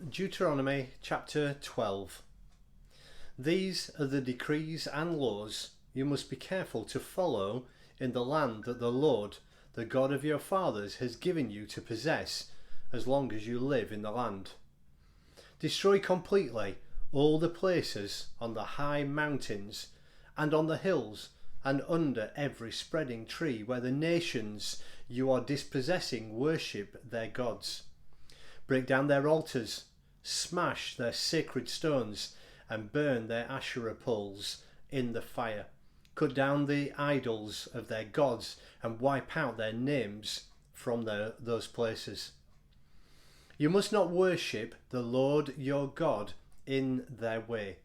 Deuteronomy chapter 12. These are the decrees and laws you must be careful to follow in the land that the Lord, the God of your fathers, has given you to possess as long as you live in the land. Destroy completely all the places on the high mountains and on the hills and under every spreading tree where the nations you are dispossessing worship their gods. Break down their altars, smash their sacred stones, and burn their Asherah poles in the fire. Cut down the idols of their gods and wipe out their names from those places. You must not worship the Lord your God in their way,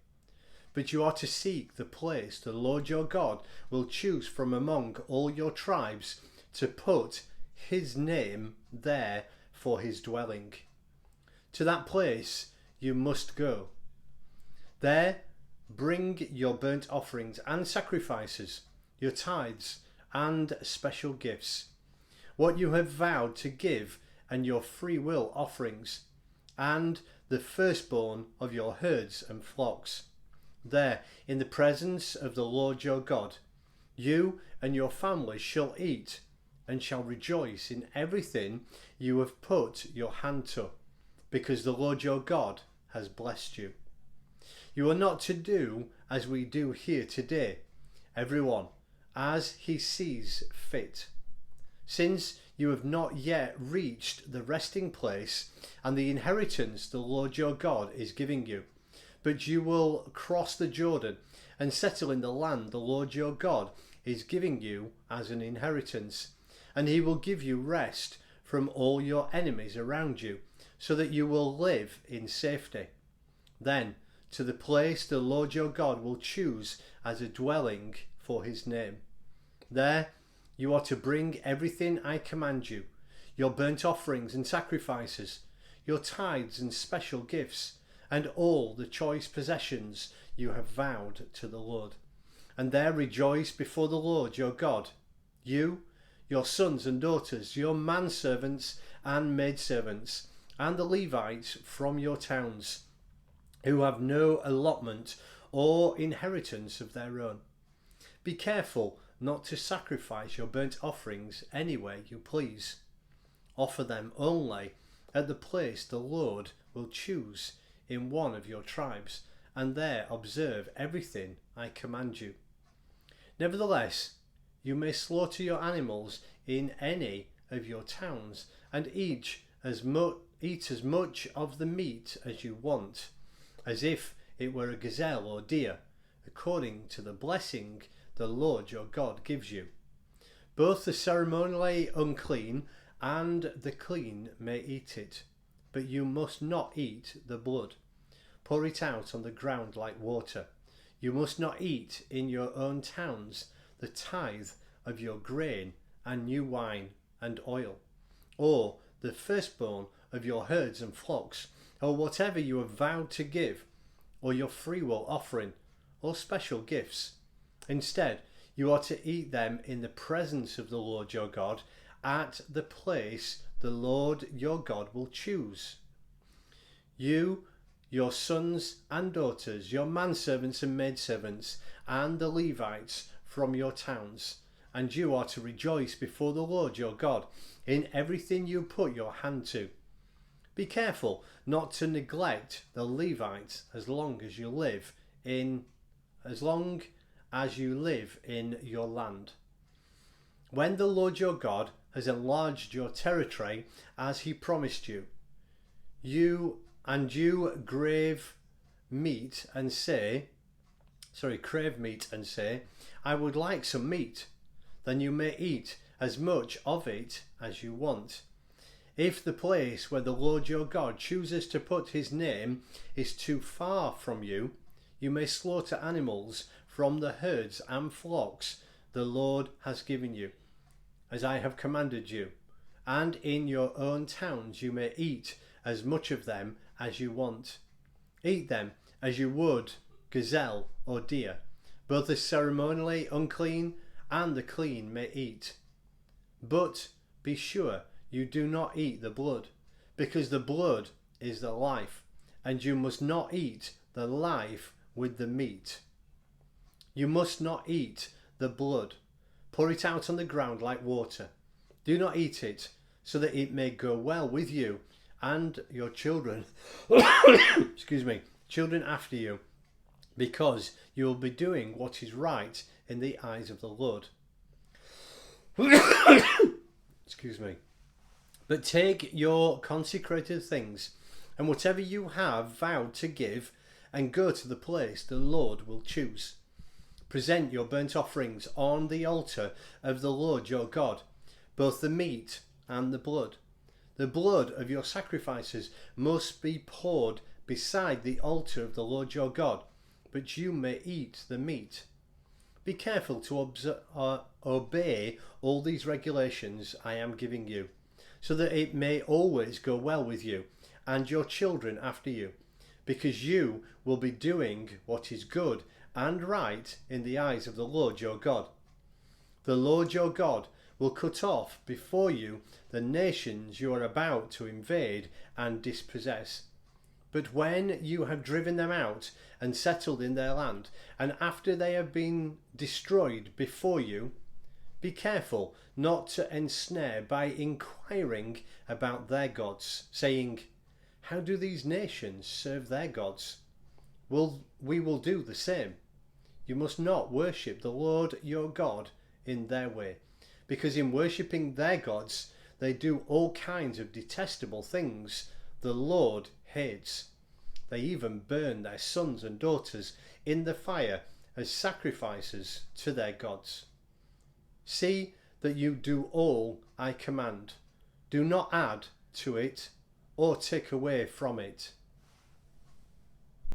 but you are to seek the place the Lord your God will choose from among all your tribes to put his name there for his dwelling. To that place you must go. There bring your burnt offerings and sacrifices, your tithes and special gifts, what you have vowed to give, and your freewill offerings, and the firstborn of your herds and flocks. There, in the presence of the Lord your God, you and your families shall eat and shall rejoice in everything you have put your hand to, because the Lord your God has blessed you. You are not to do as we do here today, everyone as he sees fit, since you have not yet reached the resting place and the inheritance the Lord your God is giving you. But you will cross the Jordan and settle in the land the Lord your God is giving you as an inheritance, and he will give you rest from all your enemies around you, so that you will live in safety. Then to the place the Lord your God will choose as a dwelling for his name. There you are to bring everything I command you, your burnt offerings and sacrifices, your tithes and special gifts, and all the choice possessions you have vowed to the Lord. And there rejoice before the Lord your God, you, your sons and daughters, your manservants and maidservants, and the Levites from your towns, who have no allotment or inheritance of their own. Be careful not to sacrifice your burnt offerings anywhere you please. Offer them only at the place the Lord will choose in one of your tribes, and there observe everything I command you. Nevertheless, you may slaughter your animals in any of your towns, and eat as much of the meat as you want, as if it were a gazelle or deer, according to the blessing the Lord your God gives you. Both the ceremonially unclean and the clean may eat it, but you must not eat the blood. Pour it out on the ground like water. You must not eat in your own towns the tithe of your grain and new wine and oil, or the firstborn of your herds and flocks, or whatever you have vowed to give, or your freewill offering, or special gifts. Instead, you are to eat them in the presence of the Lord your God, at the place the Lord your God will choose. You, your sons and daughters, your manservants and maidservants, and the Levites from your towns, and you are to rejoice before the Lord your God in everything you put your hand to. Be careful not to neglect the Levites as long as you live in your land. When the Lord your God has enlarged your territory as he promised you, you crave meat and say, I would like some meat, then you may eat as much of it as you want. If the place where the Lord your God chooses to put his name is too far from you, you may slaughter animals from the herds and flocks the Lord has given you, as I have commanded you, and in your own towns you may eat as much of them as you want. Eat them as you would gazelle or deer. Both the ceremonially unclean and the clean may eat. But be sure you do not eat the blood, because the blood is the life, and you must not eat the life with the meat. You must not eat the blood. Pour it out on the ground like water. Do not eat it, so that it may go well with you and your children, excuse me, children after you, because you will be doing what is right in the eyes of the Lord. Excuse me. But take your consecrated things and whatever you have vowed to give, and go to the place the Lord will choose. Present your burnt offerings on the altar of the Lord your God, both the meat and the blood. The blood of your sacrifices must be poured beside the altar of the Lord your God, but you may eat the meat. Be careful to obey all these regulations I am giving you, so that it may always go well with you and your children after you, because you will be doing what is good and right in the eyes of the Lord your God. The Lord your God will cut off before you the nations you are about to invade and dispossess. But when you have driven them out and settled in their land, and after they have been destroyed before you, be careful not to ensnare by inquiring about their gods, saying, how do these nations serve their gods? We will do the same. You must not worship the Lord your God in their way, because in worshipping their gods they do all kinds of detestable things the Lord hates. They even burn their sons and daughters in the fire as sacrifices to their gods. See that you do all I command. Do not add to it or take away from it.